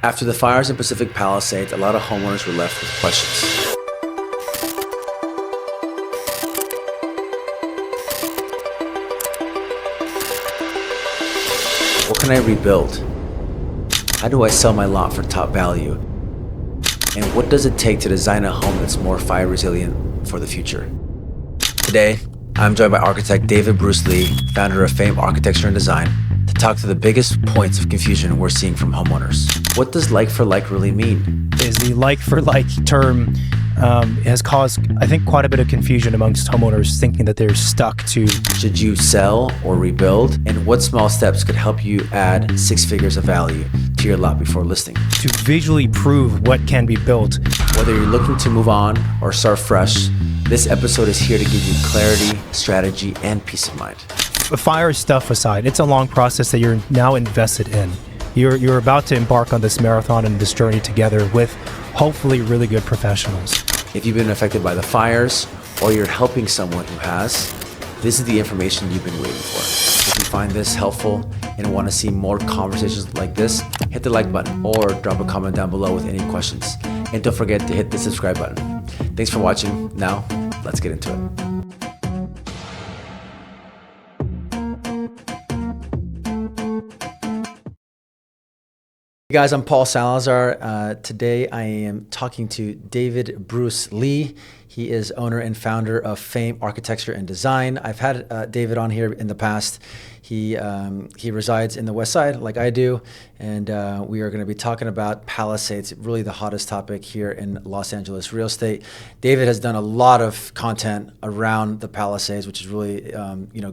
After the fires in Pacific Palisades, a lot of homeowners were left with questions. What can I rebuild? How do I sell my lot for top value? And what does it take to design a home that's more fire resilient for the future? Today, I'm joined by architect David Bruce Lee, founder of Fame Architecture and Design, to talk to the biggest points of confusion we're seeing from homeowners. What does like for like really mean? Is the like for like term has caused, I think, quite a bit of confusion amongst homeowners thinking that they're stuck to. Should you sell or rebuild? And what small steps could help you add 6 figures of value to your lot before listing? To visually prove what can be built. Whether you're looking to move on or start fresh, this episode is here to give you clarity, strategy, and peace of mind. Fire stuff aside, it's a long process that you're now invested in. You're about to embark on this marathon and this journey together with hopefully really good professionals. If you've been affected by the fires or you're helping someone who has, this is the information you've been waiting for. If you find this helpful and want to see more conversations like this, hit the like button or drop a comment down below with any questions. And don't forget to hit the subscribe button. Thanks for watching. Now, let's get into it. Hey guys, I'm Paul Salazar. Today I am talking to David Bruce Lee. He is owner and founder of Fame Architecture and Design. I've had David on here in the past. He resides in the West Side like I do, and we are going to be talking about Palisades, really the hottest topic here in Los Angeles real estate. David has done a lot of content around the Palisades, which is really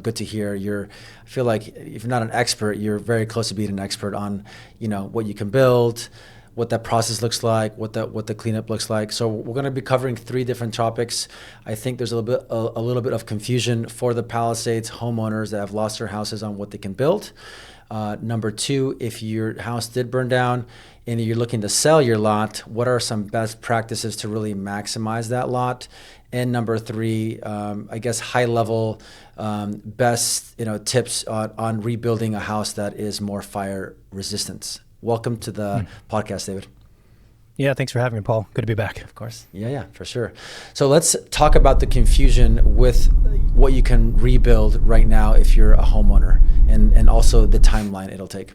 good to hear. I feel like if you're not an expert, you're very close to being an expert on what you can build, what that process looks like, what the cleanup looks like. So we're going to be covering 3 different topics. I think there's a little bit of confusion for the Palisades homeowners that have lost their houses on what they can build. Number 2, if your house did burn down and you're looking to sell your lot, what are some best practices to really maximize that lot? And number 3, I guess high level best tips on rebuilding a house that is more fire resistant. Welcome to the podcast, David. Yeah, thanks for having me, Paul. Good to be back. Of course. Yeah, for sure. So let's talk about the confusion with what you can rebuild right now if you're a homeowner, and also the timeline it'll take.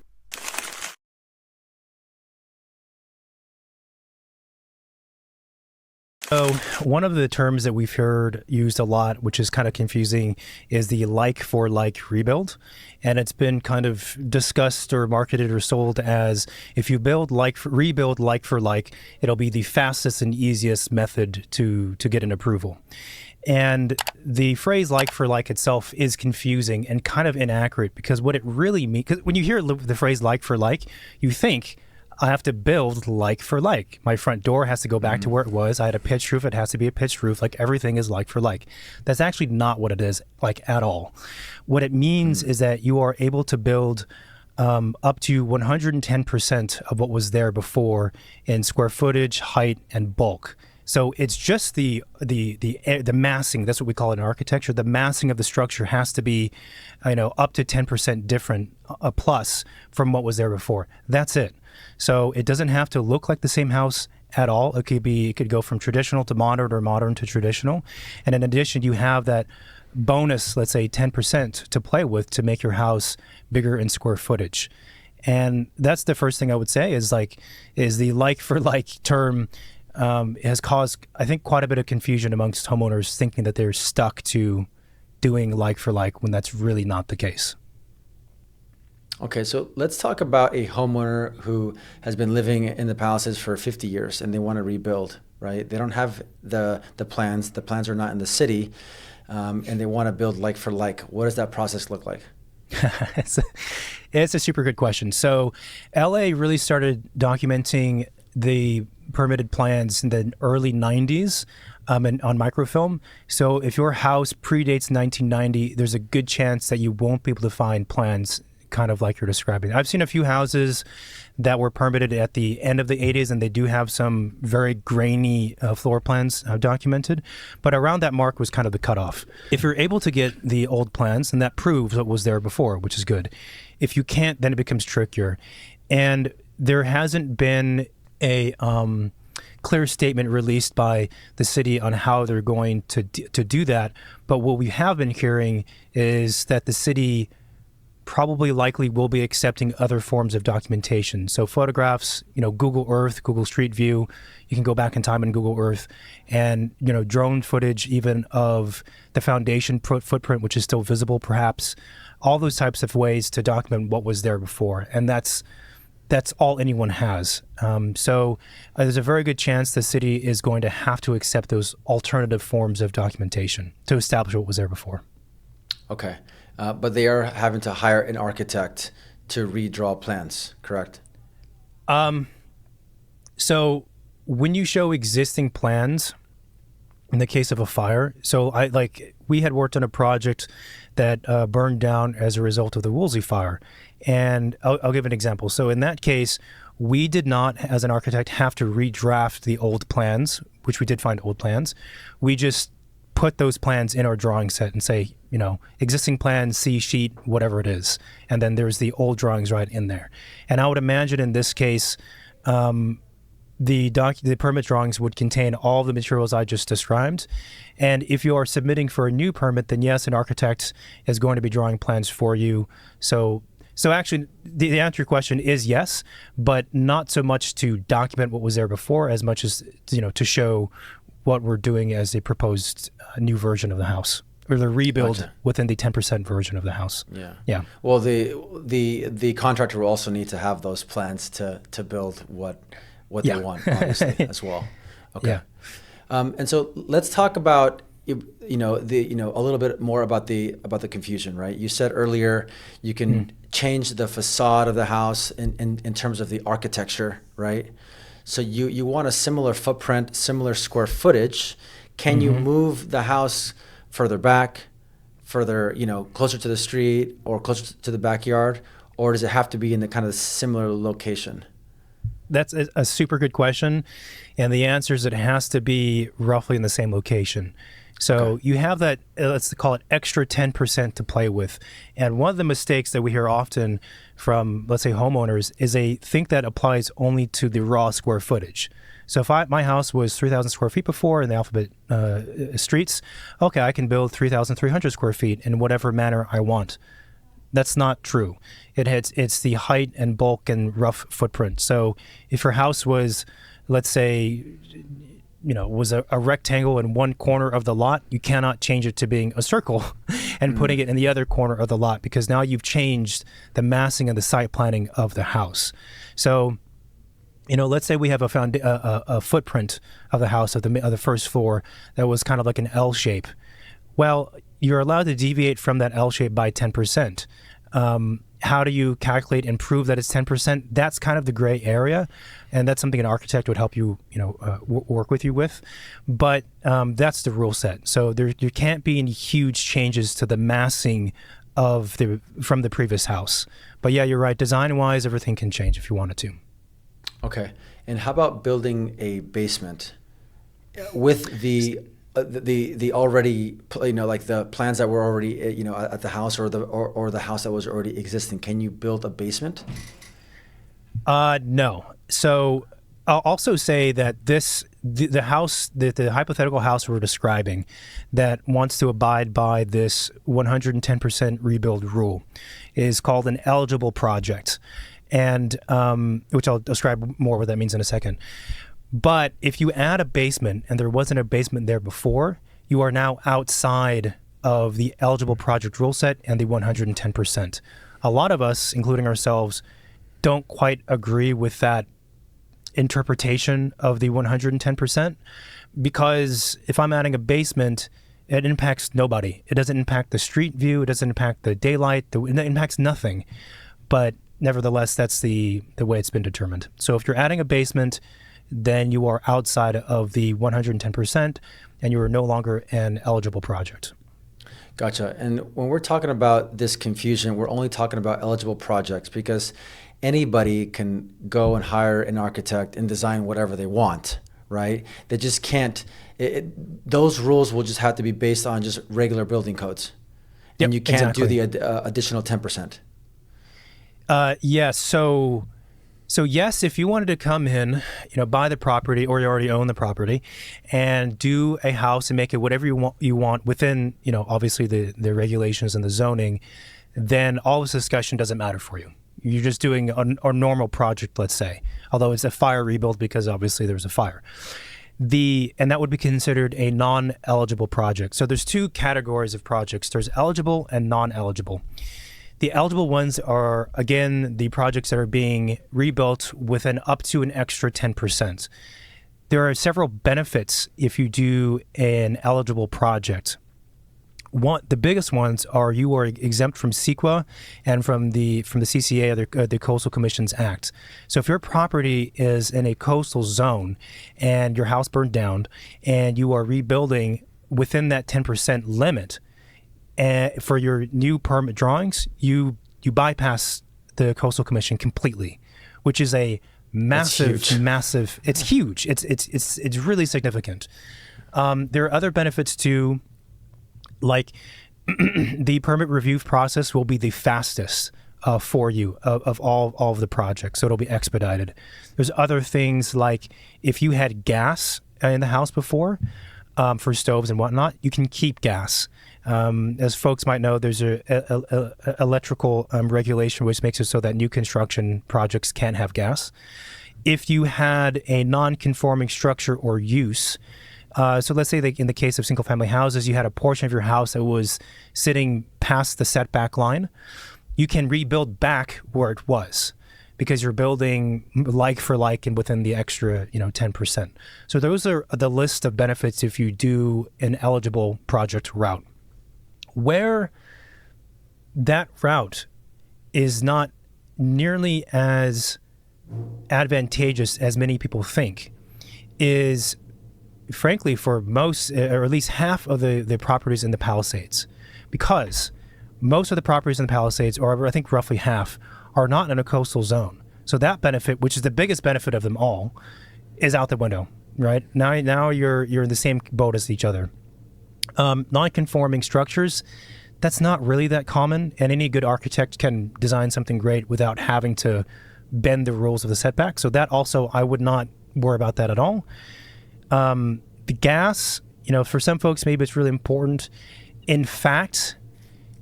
So one of the terms that we've heard used a lot, which is kind of confusing, is the like for like rebuild. And it's been kind of discussed or marketed or sold as if you rebuild like for like, it'll be the fastest and easiest method to get an approval. And the phrase like for like itself is confusing and kind of inaccurate, because what it really means, because when you hear the phrase like for like, you think, I have to build like for like. My front door has to go back to where it was. I had a pitched roof. It has to be a pitched roof. Like everything is like for like. That's actually not what it is like at all. What it means is that you are able to build up to 110% of what was there before in square footage, height, and bulk. So it's just the massing. That's what we call it in architecture. The massing of the structure has to be, up to 10% different plus from what was there before. That's it. So it doesn't have to look like the same house at all. It could go from traditional to modern or modern to traditional. And in addition, you have that bonus, let's say 10% to play with to make your house bigger in square footage. And that's the first thing I would say is the like for like term has caused, I think, quite a bit of confusion amongst homeowners thinking that they're stuck to doing like for like when that's really not the case. Okay, so let's talk about a homeowner who has been living in the Palisades for 50 years and they want to rebuild, right? They don't have the plans. The plans are not in the city, and they want to build like for like. What does that process look like? It's a super good question. So LA really started documenting the permitted plans in the early 90s and on microfilm. So if your house predates 1990, there's a good chance that you won't be able to find plans kind of like you're describing. I've seen a few houses that were permitted at the end of the 80s, and they do have some very grainy floor plans documented, but around that mark was kind of the cutoff. If you're able to get the old plans, then that proves what was there before, which is good. If you can't, then it becomes trickier. And there hasn't been a clear statement released by the city on how they're going to do that. But what we have been hearing is that the city probably likely will be accepting other forms of documentation. So photographs, Google Earth, Google Street View, you can go back in time in Google Earth, and, drone footage even of the foundation footprint, which is still visible perhaps, all those types of ways to document what was there before. And that's all anyone has. So there's a very good chance the city is going to have to accept those alternative forms of documentation to establish what was there before. Okay. But they are having to hire an architect to redraw plans, correct? So when you show existing plans, in the case of a fire, we had worked on a project that burned down as a result of the Woolsey fire. And I'll give an example. So in that case, we did not, as an architect, have to redraft the old plans, which we did find old plans. We just put those plans in our drawing set and say, existing plan, C sheet, whatever it is. And then there's the old drawings right in there. And I would imagine in this case, the permit drawings would contain all the materials I just described. And if you are submitting for a new permit, then yes, an architect is going to be drawing plans for you. So actually, the answer to your question is yes, but not so much to document what was there before as much as, to show what we're doing as a proposed new version of the house, or the rebuild within the 10% version of the house. Yeah. Well, the contractor will also need to have those plans to build what they want, obviously, as well. Okay. Yeah. And so let's talk about a little bit more about the confusion, right? You said earlier you can change the facade of the house in terms of the architecture, right? So you want a similar footprint, similar square footage. Can you move the house further back, closer to the street or closer to the backyard, or does it have to be in the kind of similar location? That's a super good question. And the answer is it has to be roughly in the same location. So you have that, let's call it extra 10% to play with. And one of the mistakes that we hear often from, let's say, homeowners is they think that applies only to the raw square footage. So if my house was 3,000 square feet before in the alphabet streets, okay, I can build 3,300 square feet in whatever manner I want. That's not true. It's the height and bulk and rough footprint. So if your house was, let's say, was a rectangle in one corner of the lot, you cannot change it to being a circle and putting it in the other corner of the lot, because now you've changed the massing and the site planning of the house. So, let's say we have a footprint of the house of the first floor that was kind of like an L shape. Well, you're allowed to deviate from that L shape by 10%. How do you calculate and prove that it's 10%? That's kind of the gray area, and that's something an architect would help you, work with you with. But that's the rule set. So there can't be any huge changes to the massing from the previous house. But yeah, you're right. Design-wise, everything can change if you wanted to. Okay. And how about building a basement with the already, like the plans that were already, at the house, or the house that was already existing? Can you build a basement? No. So I'll also say that the house, the hypothetical house we're describing that wants to abide by this 110% rebuild rule is called an eligible project, and which I'll describe more what that means in a second. But if you add a basement and there wasn't a basement there before, you are now outside of the eligible project rule set and the 110%. A lot of us, including ourselves, don't quite agree with that interpretation of the 110%, because if I'm adding a basement, it impacts nobody. It doesn't impact the street view. It doesn't impact the daylight. It impacts nothing. But nevertheless, that's the way it's been determined. So if you're adding a basement, then you are outside of the 110% and you are no longer an eligible project. Gotcha. And when we're talking about this confusion, we're only talking about eligible projects, because anybody can go and hire an architect and design whatever they want, right? They just can't, those rules will just have to be based on just regular building codes. And you can't do the additional 10%. Yes. So So yes, if you wanted to come in, buy the property, or you already own the property, and do a house and make it whatever you want within, obviously the regulations and the zoning, then all this discussion doesn't matter for you. You're just doing a normal project, let's say, although it's a fire rebuild because obviously there was a fire. And that would be considered a non-eligible project. So there's two categories of projects. There's eligible and non-eligible. The eligible ones are, again, the projects that are being rebuilt with up to an extra 10%. There are several benefits if you do an eligible project. The biggest ones are you are exempt from CEQA and from the CCA, or the Coastal Commissions Act. So if your property is in a coastal zone and your house burned down and you are rebuilding within that 10% limit, for your new permit drawings, you bypass the Coastal Commission completely, which is a massive. It's huge. It's really significant. There are other benefits too, like the permit review process will be the fastest for you of all of the projects, so it'll be expedited. There's other things like if you had gas in the house before, for stoves and whatnot, you can keep gas. As folks might know, there's a electrical regulation which makes it so that new construction projects can't have gas. If you had a non-conforming structure or use, so let's say that in the case of single-family houses, you had a portion of your house that was sitting past the setback line, you can rebuild back where it was, because you're building like for like and within the extra 10%. So those are the list of benefits if you do an eligible project route. Where that route is not nearly as advantageous as many people think is, frankly, for most, or at least half of the properties in the Palisades, because most of the properties in the Palisades, or I think roughly half, are not in a coastal zone. So that benefit, which is the biggest benefit of them all, is out the window, right? Now you're in the same boat as each other. Non-conforming structures, that's not really that common, and any good architect can design something great without having to bend the rules of the setback. So that also, I would not worry about that at all. The gas, for some folks, maybe it's really important. In fact,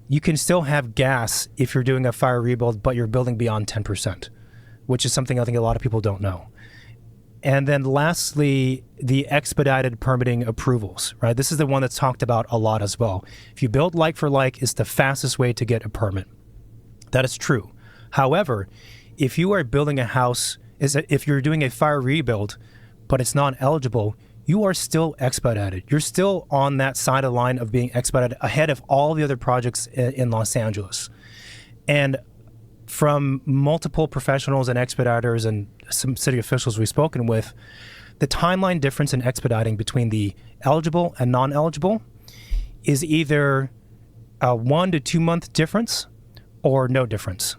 you can still have gas if you're doing a fire rebuild, but you're building beyond 10%, which is something I think a lot of people don't know. And then lastly, the expedited permitting approvals, right? This is the one that's talked about a lot as well. If you build like for like, it's the fastest way to get a permit. That is true. However, if you are building a house, if you're doing a fire rebuild, but it's not eligible, you are still expedited. You're still on that side of the line of being expedited ahead of all the other projects in Los Angeles. And from multiple professionals and expediters and some city officials we've spoken with, the timeline difference in expediting between the eligible and non-eligible is either a 1 to 2 month difference or no difference.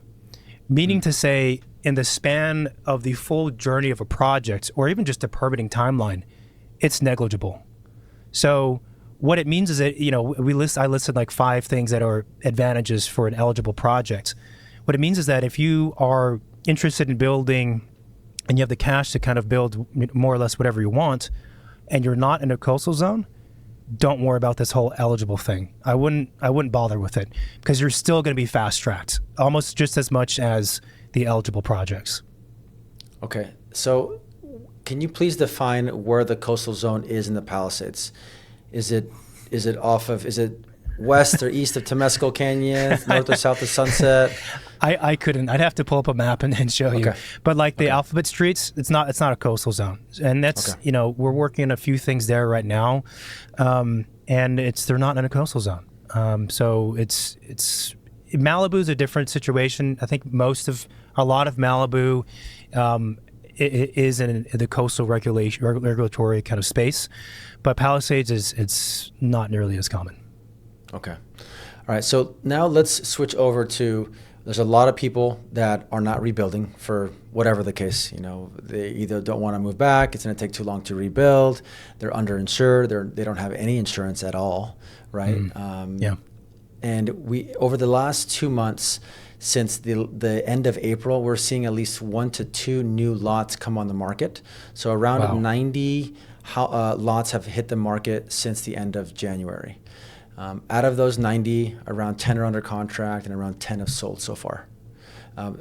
Meaning to say, in the span of the full journey of a project, or even just a permitting timeline, it's negligible. So what it means is that, I listed like 5 things that are advantages for an eligible project. What it means is that if you are interested in building and you have the cash to kind of build more or less whatever you want, and you're not in a coastal zone, don't worry about this whole eligible thing. I wouldn't bother with it, because you're still going to be fast-tracked almost just as much as the eligible projects. Okay, so can you please define where the coastal zone is in the Palisades? Is it west or east of Temescal Canyon, north or south of Sunset? I couldn't. I'd have to pull up a map and show you. But like the Alphabet Streets, it's not a coastal zone, and that's we're working on a few things there right now, and they're not in a coastal zone. So it's Malibu's a different situation. I think a lot of Malibu is in the coastal regulatory kind of space, but Palisades it's not nearly as common. Okay. All right. So now let's switch over to, there's a lot of people that are not rebuilding for whatever the case. They either don't want to move back, it's going to take too long to rebuild, they're underinsured, they don't have any insurance at all, right? Yeah. And we, over the last 2 months, since the end of April, we're seeing at least 1 to 2 new lots come on the market. So around Wow. 90 lots have hit the market since the end of January. Out of those 90, around 10 are under contract and around 10 have sold so far.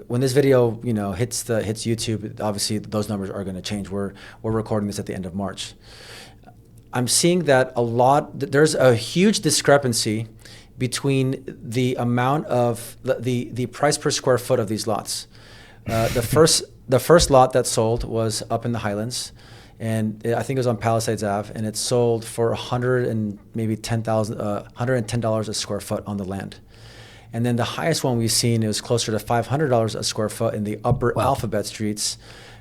When this video, hits YouTube, obviously those numbers are going to change. We're recording this at the end of March. I'm seeing that there's a huge discrepancy between the amount of the price per square foot of these lots. The first lot that sold was up in the Highlands, and I think it was on Palisades Ave, and it sold for $110 a square foot on the land. And then the highest one we've seen, it was closer to $500 a square foot in the upper Alphabet Streets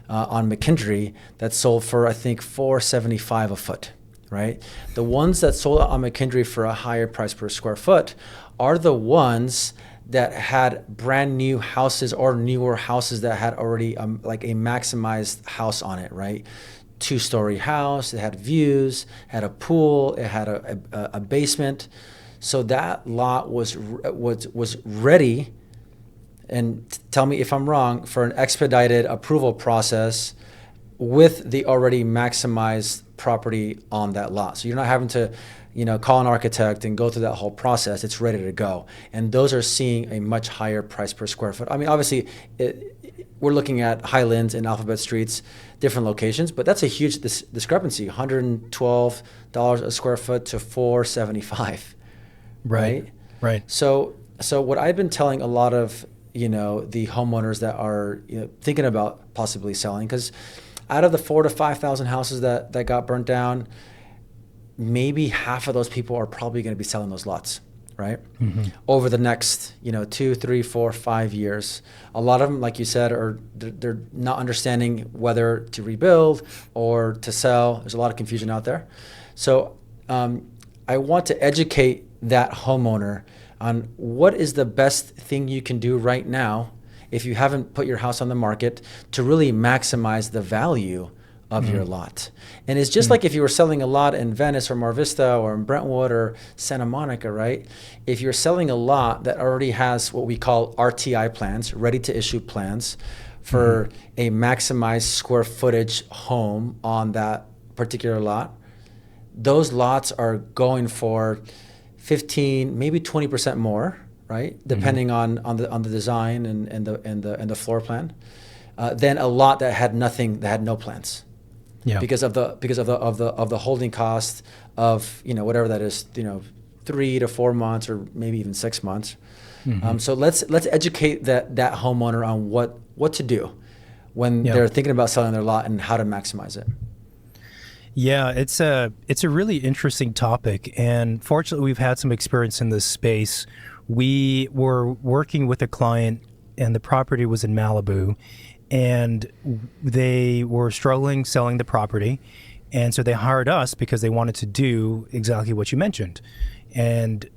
on McKendree, that sold for, I think, $475 a foot, right? The ones that sold on McKendree for a higher price per square foot are the ones that had brand new houses or newer houses that had already like a maximized house on it, right? 2-story house, it had views, had a pool, it had a basement. So that lot was ready, and tell me if I'm wrong, for an expedited approval process with the already maximized property on that lot. So you're not having to, call an architect and go through that whole process. It's ready to go. And those are seeing a much higher price per square foot. I mean, obviously, we're looking at Highlands and Alphabet Streets, different locations, but that's a huge discrepancy, $112 a square foot to $475. Right. So what I've been telling a lot of, the homeowners that are thinking about possibly selling, because out of the 4,000 to 5,000 houses that got burnt down, maybe half of those people are probably going to be selling those lots, right? Mm-hmm. Over the next, 2, 3, 4, 5 years. A lot of them, like you said, they're not understanding whether to rebuild or to sell. There's a lot of confusion out there. So I want to educate that homeowner on what is the best thing you can do right now if you haven't put your house on the market to really maximize the value of your lot. And it's just like if you were selling a lot in Venice or Mar Vista or in Brentwood or Santa Monica, right? If you're selling a lot that already has what we call RTI plans, ready to issue plans for a maximized square footage home on that particular lot, those lots are going for 15, maybe 20% more, right? Depending on the design and the floor plan, than a lot that had no plans. Yeah. Because of the holding cost of whatever that is, 3 to 4 months or maybe even 6 months. So let's educate that homeowner on what to do when they're thinking about selling their lot and how to maximize it. Yeah, it's a really interesting topic, and fortunately we've had some experience in this space. We were working with a client, and the property was in Malibu, and they were struggling selling the property, and so they hired us because they wanted to do exactly what you mentioned. And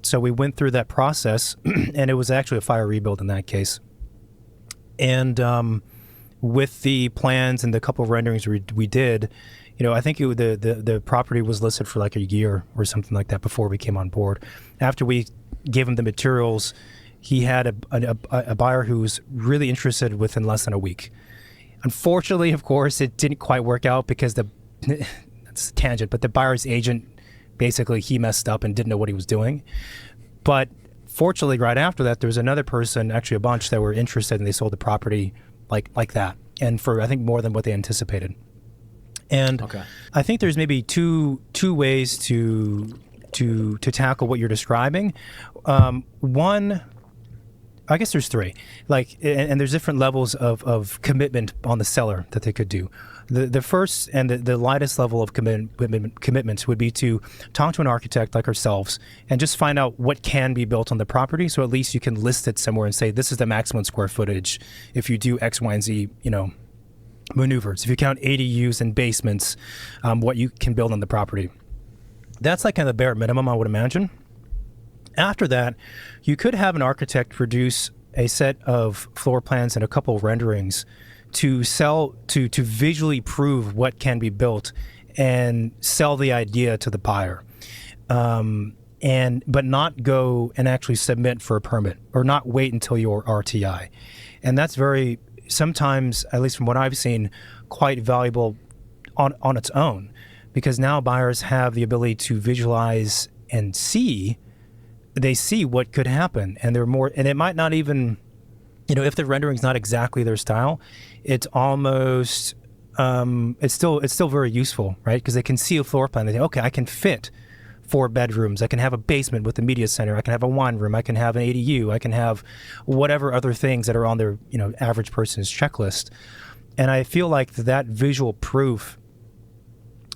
so we went through that process, and it was actually a fire rebuild in that case. And with the plans and the couple of renderings we did, I think the property was listed for like a year or something like that before we came on board. After we gave him the materials, he had a buyer who was really interested within less than a week. Unfortunately, of course, it didn't quite work out because that's a tangent, but the buyer's agent, basically he messed up and didn't know what he was doing. But fortunately, right after that, there was another person, actually a bunch, that were interested, and they sold the property like that, and for I think more than what they anticipated. And I think there's maybe two ways to tackle what you're describing. One, I guess there's three. And there's different levels of commitment on the seller that they could do. The first and the lightest level of commitments would be to talk to an architect like ourselves and just find out what can be built on the property. So at least you can list it somewhere and say, this is the maximum square footage if you do X, Y, and Z, maneuvers. If you count ADUs and basements, what you can build on the property. That's like kind of the bare minimum, I would imagine. After that, you could have an architect produce a set of floor plans and a couple of renderings to visually prove what can be built and sell the idea to the buyer. but not go and actually submit for a permit or not wait until your RTI. And that's very, sometimes, at least from what I've seen, quite valuable on its own, because now buyers have the ability to visualize and see what could happen, and they're more, and it might not even, if the rendering's not exactly their style, it's almost, it's still very useful, right? Because they can see a floor plan. They say, okay, I can fit 4 bedrooms. I can have a basement with a media center. I can have a wine room. I can have an ADU. I can have whatever other things that are on their, average person's checklist. And I feel like that visual proof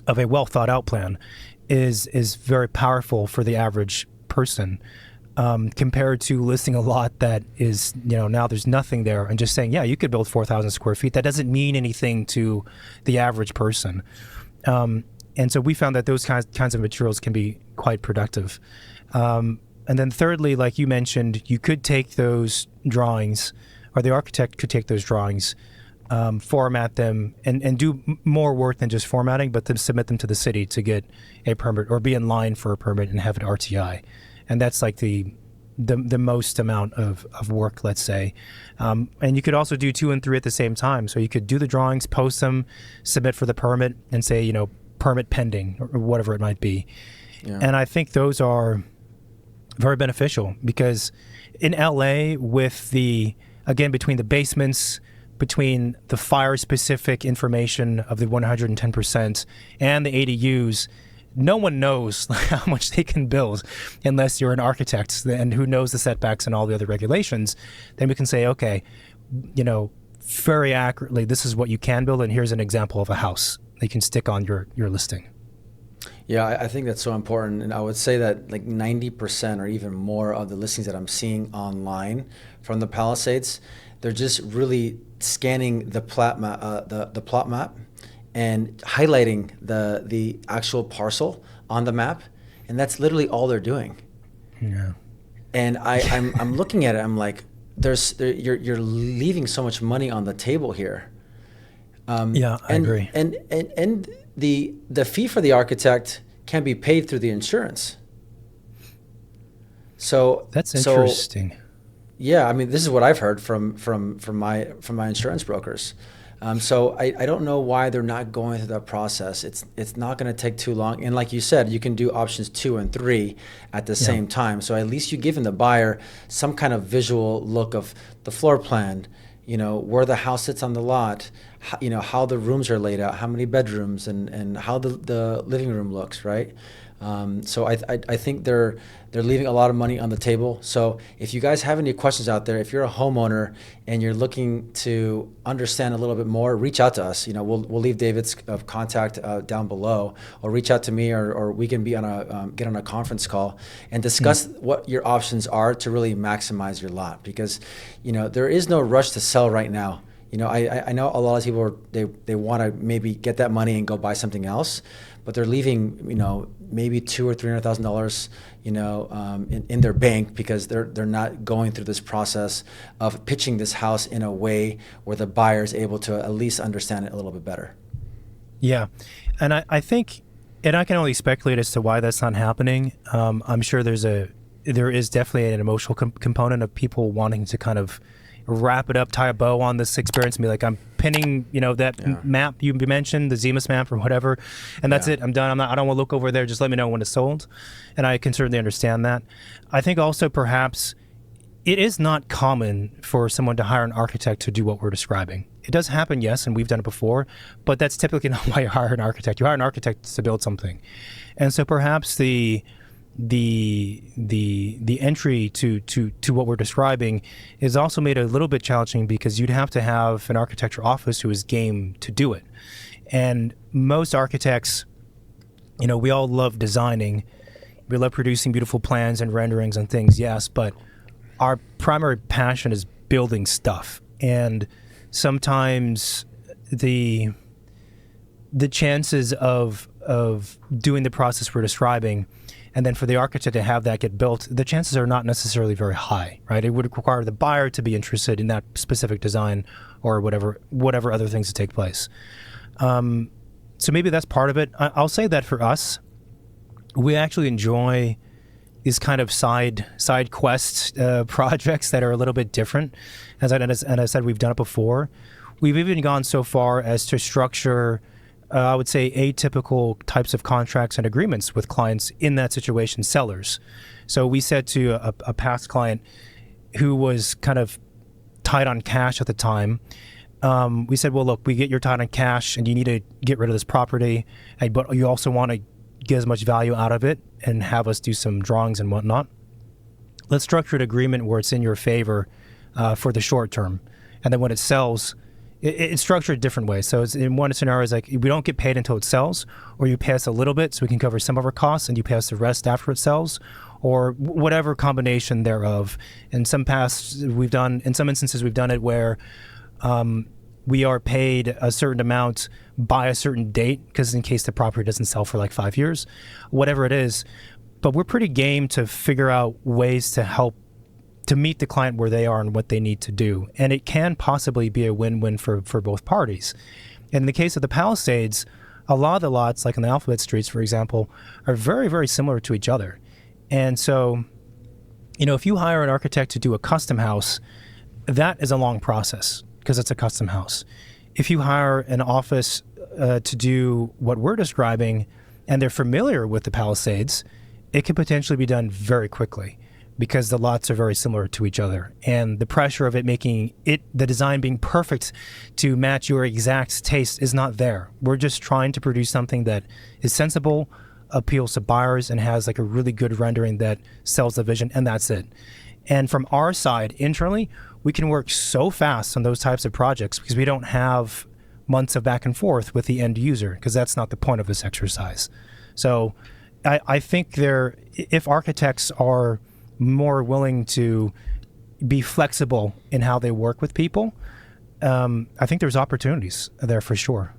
of a well thought out plan is very powerful for the average person, compared to listing a lot that is, now there's nothing there and just saying, yeah, you could build 4,000 square feet. That doesn't mean anything to the average person. And so we found that those kinds of materials can be quite productive. And then thirdly, like you mentioned, you could take those drawings, or the architect could take those drawings, format them, and do more work than just formatting, but then submit them to the city to get a permit or be in line for a permit and have an RTI. And that's like the most amount of work, let's say. And you could also do 2 and 3 at the same time. So you could do the drawings, post them, submit for the permit, and say, permit pending, or whatever it might be. Yeah. And I think those are very beneficial, because in LA, with between the basements, between the fire specific information of the 110% and the ADUs, no one knows how much they can build unless you're an architect and who knows the setbacks and all the other regulations. Then we can say, okay, very accurately, this is what you can build, and here's an example of a house they can stick on your listing. Yeah, I think that's so important. And I would say that like 90% or even more of the listings that I'm seeing online from the Palisades, they're just really scanning the plot map, the plot map, and highlighting the actual parcel on the map, and that's literally all they're doing. Yeah. And I'm looking at it. I'm like, you're leaving so much money on the table here. I agree. And the fee for the architect can be paid through the insurance. So that's interesting. Yeah, I mean, this is what I've heard from my insurance brokers. So I don't know why they're not going through that process. It's not going to take too long. And like you said, you can do options 2 and 3 at the same time. So at least you're giving the buyer some kind of visual look of the floor plan, where the house sits on the lot, how the rooms are laid out, how many bedrooms, and how the living room looks, right? So I think they're leaving a lot of money on the table. So if you guys have any questions out there, if you're a homeowner and you're looking to understand a little bit more, reach out to us. We'll leave David's contact down below, or reach out to me, or we can be on get on a conference call and discuss what your options are to really maximize your lot, because there is no rush to sell right now. I know a lot of people they want to maybe get that money and go buy something else, but they're leaving maybe $200,000 or $300,000 in their bank, because they're not going through this process of pitching this house in a way where the buyer is able to at least understand it a little bit better. Yeah, and I think, and I can only speculate as to why that's not happening. I'm sure there is definitely an emotional component of people wanting to kind of wrap it up, tie a bow on this experience, and be like, I'm pinning, that map you mentioned, the Zemus map or whatever, and that's it. I'm done. I don't want to look over there. Just let me know when it's sold. And I can certainly understand that. I think also perhaps it is not common for someone to hire an architect to do what we're describing. It does happen, yes, and we've done it before, but that's typically not why you hire an architect. You hire an architect to build something. And so perhaps the entry to what we're describing is also made a little bit challenging, because you'd have to have an architecture office who is game to do it. And most architects, we all love designing. We love producing beautiful plans and renderings and things, yes, but our primary passion is building stuff. And sometimes the chances of doing the process we're describing, and then for the architect to have that get built, the chances are not necessarily very high, right? It would require the buyer to be interested in that specific design, or whatever other things to take place. So maybe that's part of it. I'll say that for us, we actually enjoy these kind of side quest projects that are a little bit different. And I said, we've done it before. We've even gone so far as to structure, I would say, atypical types of contracts and agreements with clients in that situation, sellers. So we said to a past client who was kind of tight on cash at the time, we said, well, look, we get you're tight on cash and you need to get rid of this property, but you also want to get as much value out of it and have us do some drawings and whatnot. Let's structure an agreement where it's in your favor for the short term. And then when it sells, it's structured a different way. So it's, in one scenario, is like we don't get paid until it sells, or you pay us a little bit so we can cover some of our costs and you pay us the rest after it sells, or whatever combination thereof. In some instances, we've done it where we are paid a certain amount by a certain date, because in case the property doesn't sell for like 5 years, whatever it is. But we're pretty game to figure out ways to help to meet the client where they are and what they need to do. And it can possibly be a win-win for both parties. And in the case of the Palisades, a lot of the lots, like in the Alphabet Streets, for example, are very, very similar to each other. And so, if you hire an architect to do a custom house, that is a long process because it's a custom house. If you hire an office to do what we're describing and they're familiar with the Palisades, it could potentially be done very quickly because the lots are very similar to each other. And the pressure of it making it, the design being perfect to match your exact taste is not there. We're just trying to produce something that is sensible, appeals to buyers, and has like a really good rendering that sells the vision, and that's it. And from our side, internally, we can work so fast on those types of projects because we don't have months of back and forth with the end user, because that's not the point of this exercise. So I think if architects are more willing to be flexible in how they work with people, I think there's opportunities there for sure.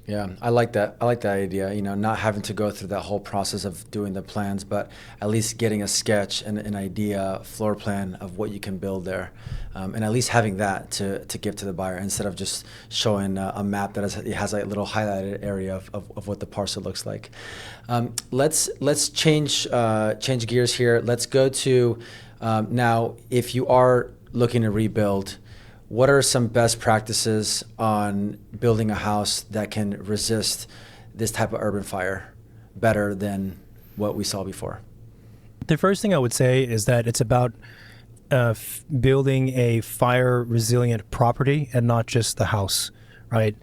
Yeah, I like that. I like that idea, not having to go through that whole process of doing the plans, but at least getting a sketch and an idea, floor plan of what you can build there. And at least having that to give to the buyer instead of just showing a map that has a little highlighted area of what the parcel looks like. Let's change gears here. Let's go to now, if you are looking to rebuild, what are some best practices on building a house that can resist this type of urban fire better than what we saw before? The first thing I would say is that it's about building a fire resilient property and not just the house, right?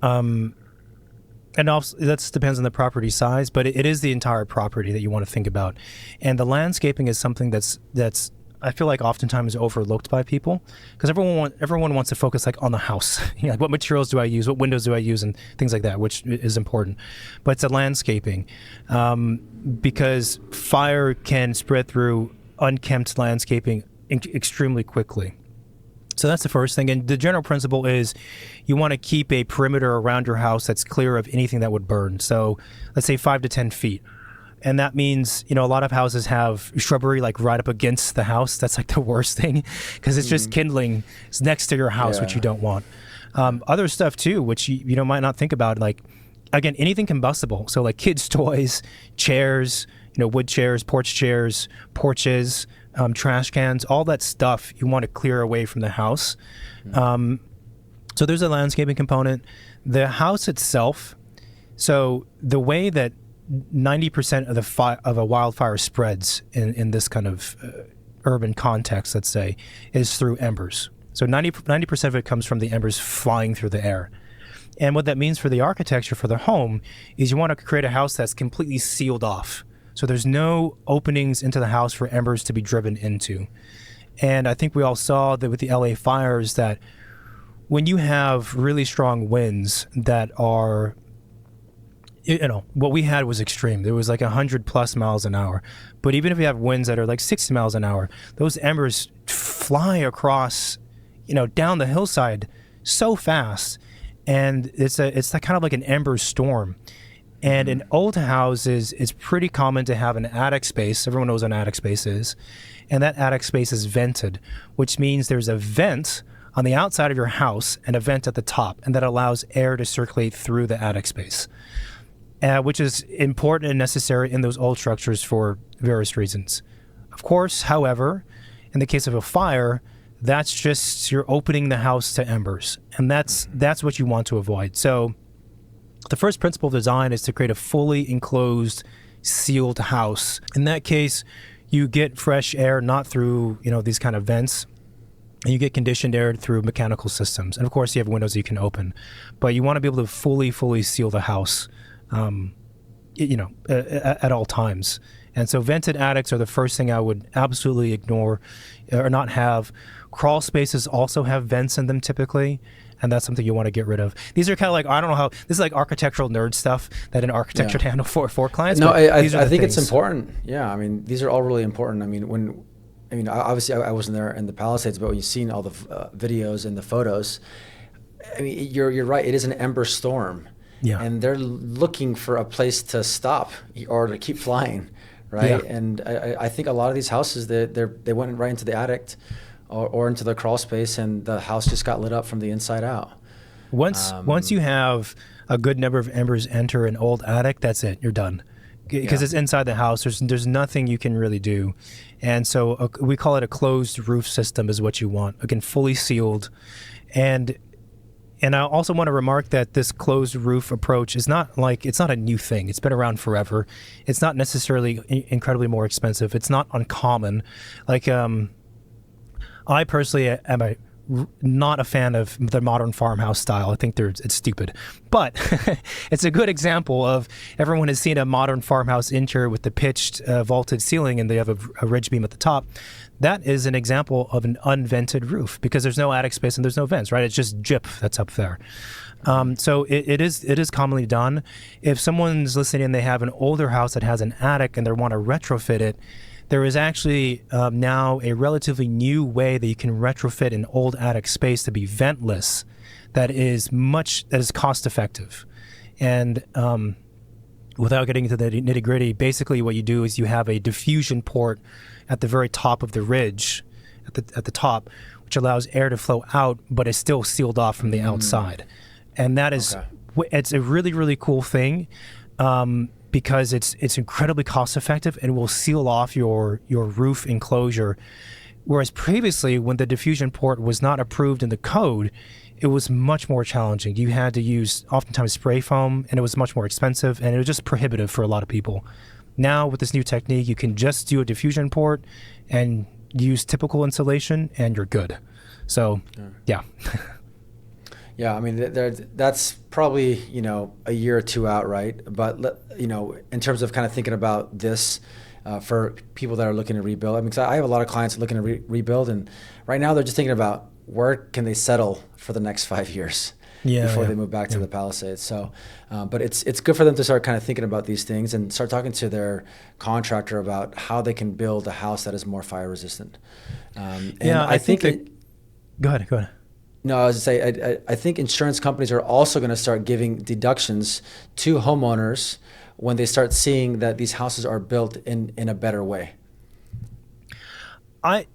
And also that depends on the property size, but it is the entire property that you want to think about. And the landscaping is something that's I feel like oftentimes overlooked by people, because everyone wants to focus like on the house. Like what materials do I use, what windows do I use, and things like that, which is important. But it's the landscaping, because fire can spread through unkempt landscaping extremely quickly. So that's the first thing. And the general principle is you want to keep a perimeter around your house that's clear of anything that would burn. So let's say 5 to 10 feet. And that means, a lot of houses have shrubbery like right up against the house. That's like the worst thing, because it's just kindling next to your house, which you don't want. Other stuff too, which you might not think about, like, again, anything combustible. So like kids' toys, chairs, wood chairs, porches, trash cans, all that stuff you want to clear away from the house. So there's a landscaping component. The house itself, so the way that 90% of a wildfire spreads in this kind of urban context, let's say, is through embers. So 90% of it comes from the embers flying through the air. And what that means for the architecture for the home is you want to create a house that's completely sealed off. So there's no openings into the house for embers to be driven into. And I think we all saw that with the LA fires, that when you have really strong winds that are, what we had was extreme. There was like 100+ miles an hour. But even if you have winds that are like 60 miles an hour, those embers fly across, down the hillside so fast. And it's like kind of like an ember storm. And in old houses, it's pretty common to have an attic space. Everyone knows what an attic space is. And that attic space is vented, which means there's a vent on the outside of your house and a vent at the top. And that allows air to circulate through the attic space. which is important and necessary in those old structures for various reasons. Of course, however, in the case of a fire, that's just you're opening the house to embers, and that's what you want to avoid. So the first principle of design is to create a fully enclosed, sealed house. In that case, you get fresh air not through these kind of vents, and you get conditioned air through mechanical systems. And of course, you have windows you can open, but you want to be able to fully seal the house, at all times. And so vented attics are the first thing I would absolutely ignore or not have. Crawl spaces also have vents in them typically, and that's something you want to get rid of. These are kind of like, I don't know how, this is like architectural nerd stuff that an architect should handle for clients. No, I think it's important. Yeah, I mean, these are all really important. I mean, obviously I wasn't there in the Palisades, but when you've seen all the videos and the photos, I mean, you're right. It is an ember storm. Yeah. And they're looking for a place to stop or to keep flying, right? Yeah. And I think a lot of these houses, they went right into the attic or into the crawl space, and the house just got lit up from the inside out. Once you have a good number of embers enter an old attic, that's it. You're done. Because it's inside the house. There's nothing you can really do. And so we call it a closed roof system is what you want. Again, fully sealed. And I also want to remark that this closed roof approach is it's not a new thing. It's been around forever. It's not necessarily incredibly more expensive. It's not uncommon. I personally am not a fan of the modern farmhouse style. I think it's stupid. But it's a good example of everyone has seen a modern farmhouse interior with the pitched vaulted ceiling, and they have a ridge beam at the top. That is an example of an unvented roof because there's no attic space and there's no vents, right? It's just gyp that's up there. So it is commonly done. If someone's listening and they have an older house that has an attic and they want to retrofit it, there is actually now a relatively new way that you can retrofit an old attic space to be ventless that is cost effective. And without getting into the nitty gritty, basically what you do is you have a diffusion port at the very top of the ridge, at the top, which allows air to flow out, but is still sealed off from the outside. And that is, it's a really, really cool thing. Because it's incredibly cost effective and will seal off your roof enclosure. Whereas previously, when the diffusion port was not approved in the code, it was much more challenging. You had to use oftentimes spray foam, and it was much more expensive, and it was just prohibitive for a lot of people. Now with this new technique, you can just do a diffusion port and use typical insulation, and you're good. So, yeah. Yeah, I mean, that's probably, a year or two out, right? But, in terms of kind of thinking about this for people that are looking to rebuild, I mean, 'cause I have a lot of clients looking to rebuild, and right now they're just thinking about where can they settle for the next 5 years before they move back to the Palisades. So, but it's good for them to start kind of thinking about these things and start talking to their contractor about how they can build a house that is more fire resistant. I think go ahead. No, I was to say, I think insurance companies are also going to start giving deductions to homeowners when they start seeing that these houses are built in a better way. I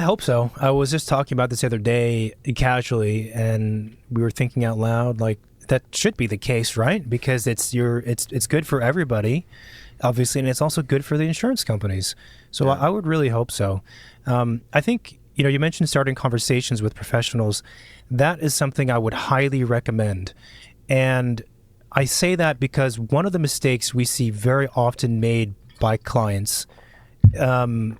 hope so. I was just talking about this the other day casually, and we were thinking out loud, like, that should be the case, right? Because it's good for everybody, obviously, and it's also good for the insurance companies. So I would really hope so. I think, you mentioned starting conversations with professionals. That is something I would highly recommend. And I say that because one of the mistakes we see very often made by clients in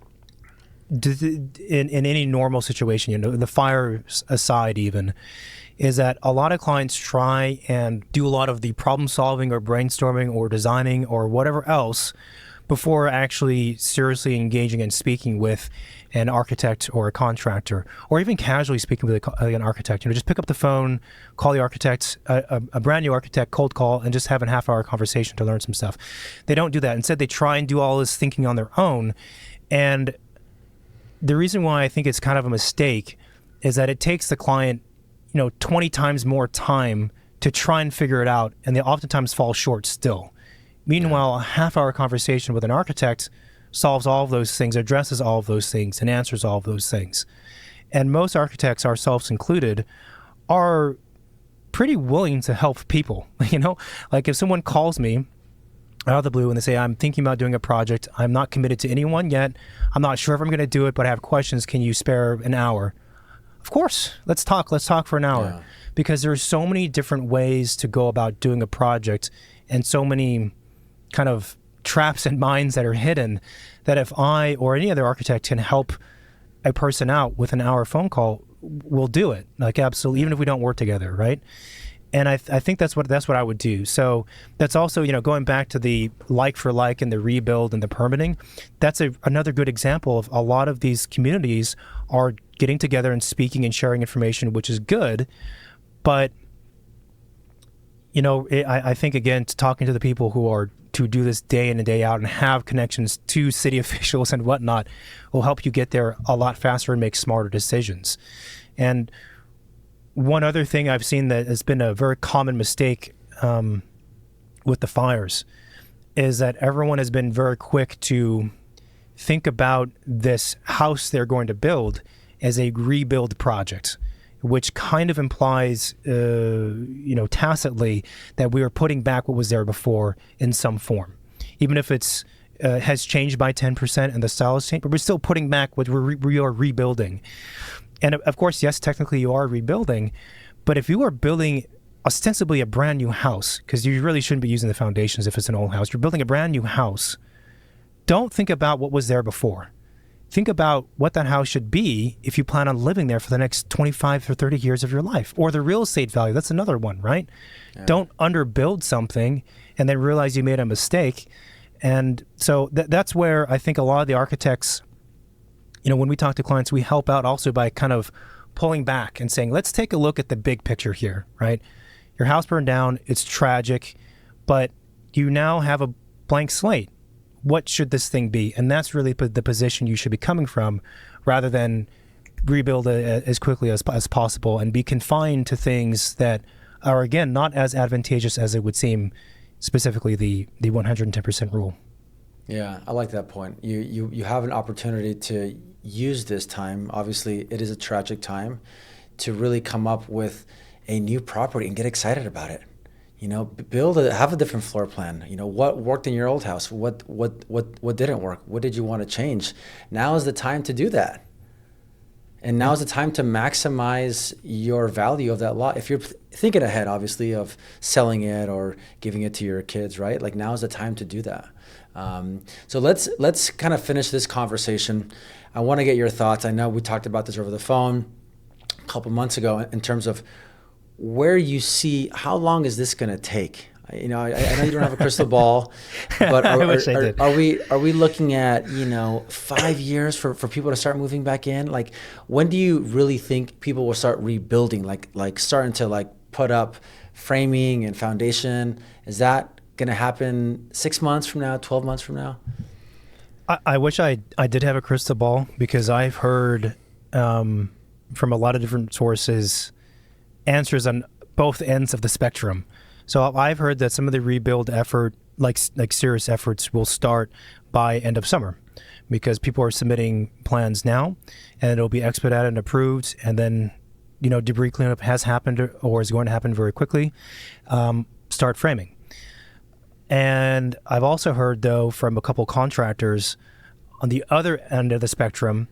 any normal situation, the fire aside even, is that a lot of clients try and do a lot of the problem solving or brainstorming or designing or whatever else before actually seriously engaging and speaking with an architect or a contractor, or even casually speaking with an architect. Just pick up the phone, call the architect, a brand new architect, cold call, and just have a half-hour conversation to learn some stuff. They don't do that. Instead, they try and do all this thinking on their own. And the reason why I think it's kind of a mistake is that it takes the client, 20 times more time to try and figure it out, and they oftentimes fall short still. Meanwhile, a half-hour conversation with an architect solves all of those things, addresses all of those things, and answers all of those things. And most architects, ourselves included, are pretty willing to help people. Like if someone calls me out of the blue and they say, I'm thinking about doing a project, I'm not committed to anyone yet, I'm not sure if I'm going to do it, but I have questions, can you spare an hour? Of course, let's talk for an hour. Yeah. Because there's so many different ways to go about doing a project, and so many kind of traps and mines that are hidden, that if I or any other architect can help a person out with an hour phone call, we'll do it. Like, absolutely, even if we don't work together, right? And I think that's what I would do. So that's also, going back to the like for like and the rebuild and the permitting, that's another good example of a lot of these communities are getting together and speaking and sharing information, which is good. But, I think, again, talking to the people who do this day in and day out and have connections to city officials and whatnot will help you get there a lot faster and make smarter decisions. And one other thing I've seen that has been a very common mistake with the fires is that everyone has been very quick to think about this house they're going to build as a rebuild project, which kind of implies, tacitly that we are putting back what was there before in some form. Even if it's has changed by 10% and the style has changed, but we're still putting back what we are rebuilding. And of course, yes, technically you are rebuilding, but if you are building ostensibly a brand new house, because you really shouldn't be using the foundations if it's an old house, you're building a brand new house, don't think about what was there before. Think about what that house should be if you plan on living there for the next 25 or 30 years of your life. Or the real estate value, that's another one, right? Yeah. Don't underbuild something and then realize you made a mistake. And so that's where I think a lot of the architects, when we talk to clients, we help out also by kind of pulling back and saying, let's take a look at the big picture here, right? Your house burned down, it's tragic, but you now have a blank slate. What should this thing be? And that's really the position you should be coming from, rather than rebuild it as quickly as possible and be confined to things that are, again, not as advantageous as it would seem, specifically the 110% rule. Yeah, I like that point. You have an opportunity to use this time. Obviously, it is a tragic time, to really come up with a new property and get excited about it. Have a different floor plan. What worked in your old house? What didn't work? What did you want to change? Now is the time to do that. And now is the time to maximize your value of that lot. If you're thinking ahead, obviously, of selling it or giving it to your kids, right? Like, now is the time to do that. So let's kind of finish this conversation. I want to get your thoughts. I know we talked about this over the phone a couple months ago in terms of where you see, how long is this going to take? I know you don't have a crystal ball, but I wish I did. Are we looking at 5 years for people to start moving back in? Like, when do you really think people will start rebuilding? Like starting to put up framing and foundation? Is that going to happen 6 months from now, 12 months from now? I wish I did have a crystal ball, because I've heard from a lot of different sources answers on both ends of the spectrum. So I've heard that some of the rebuild effort, like serious efforts, will start by end of summer, because people are submitting plans now, and it'll be expedited and approved, and then debris cleanup has happened or is going to happen very quickly. Start framing. And I've also heard, though, from a couple contractors on the other end of the spectrum,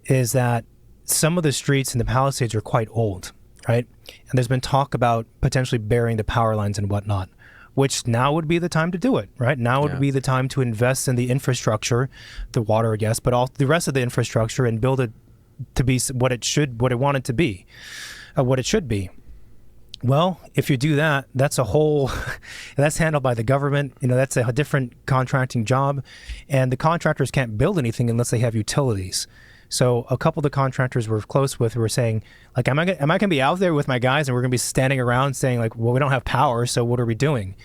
is that some of the streets in the Palisades are quite old, right? And there's been talk about potentially burying the power lines and whatnot, which now would be the time to do it, right? Now would be the time to invest in the infrastructure, the water, yes, but all the rest of the infrastructure, and build it to be what it should be. Well, if you do that, that's that's handled by the government. That's a different contracting job, and the contractors can't build anything unless they have utilities. So a couple of the contractors we're close with were saying, like, am I going to be out there with my guys and we're going to be standing around saying, like, well, we don't have power, so what are we doing?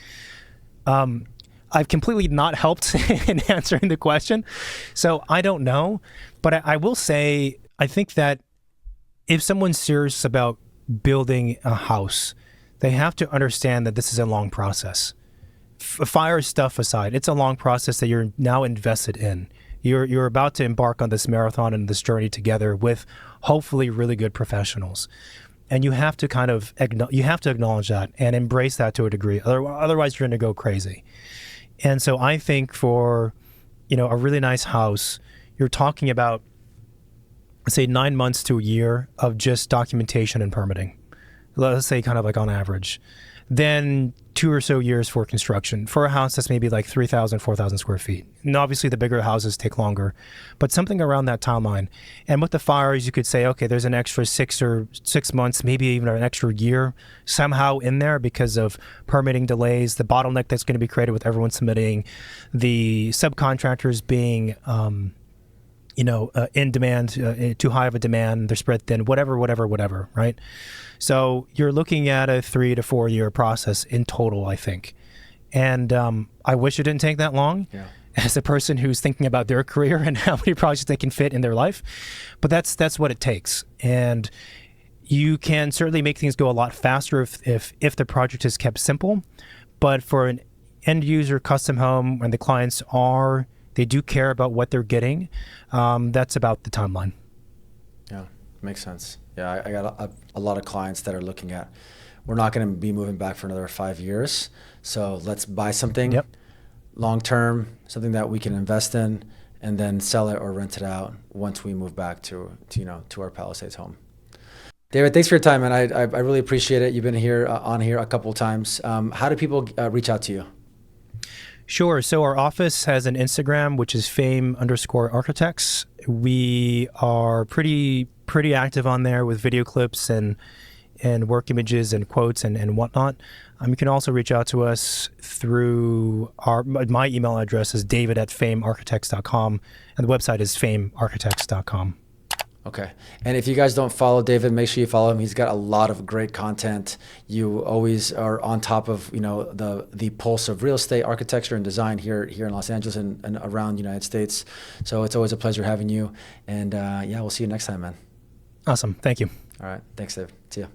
I've completely not helped in answering the question, so I don't know. But I will say, I think that if someone's serious about building a house, they have to understand that this is a long process. Fire stuff aside, it's a long process that you're now invested in. You're about to embark on this marathon and this journey together with hopefully really good professionals. And you have to acknowledge that and embrace that to a degree. Otherwise, you're going to go crazy. And so I think for, a really nice house, you're talking about, say, 9 months to a year of just documentation and permitting. Let's say kind of like on average. Then 2 or so years for construction for a house that's maybe like 3,000, 4,000 square feet. And obviously the bigger houses take longer, but something around that timeline. And with the fires, you could say, okay, there's an extra 6 months, maybe even an extra year somehow in there because of permitting delays, the bottleneck that's going to be created with everyone submitting, the subcontractors being, in demand, too high of a demand, they're spread thin, whatever, right? So you're looking at a 3 to 4 year process in total, I think. And I wish it didn't take that long as a person who's thinking about their career and how many projects they can fit in their life. But that's what it takes. And you can certainly make things go a lot faster if the project is kept simple. But for an end user custom home, when the clients they do care about what they're getting, that's about the timeline. Yeah, makes sense. Yeah, I got a lot of clients that are looking at, we're not going to be moving back for another 5 years, so let's buy something long-term, something that we can invest in, and then sell it or rent it out once we move back to our Palisades home. David, thanks for your time, man. I really appreciate it. You've been here on here a couple of times. How do people reach out to you? Sure. So our office has an Instagram, which is fame_architects. We are pretty active on there with video clips and work images and quotes and whatnot. You can also reach out to us through my email address is david@famearchitects.com, and the website is famearchitects.com. Okay. And if you guys don't follow David, make sure you follow him. He's got a lot of great content. You always are on top of, the pulse of real estate, architecture, and design here in Los Angeles and around the United States. So it's always a pleasure having you. And we'll see you next time, man. Awesome. Thank you. All right. Thanks, Dave. See ya.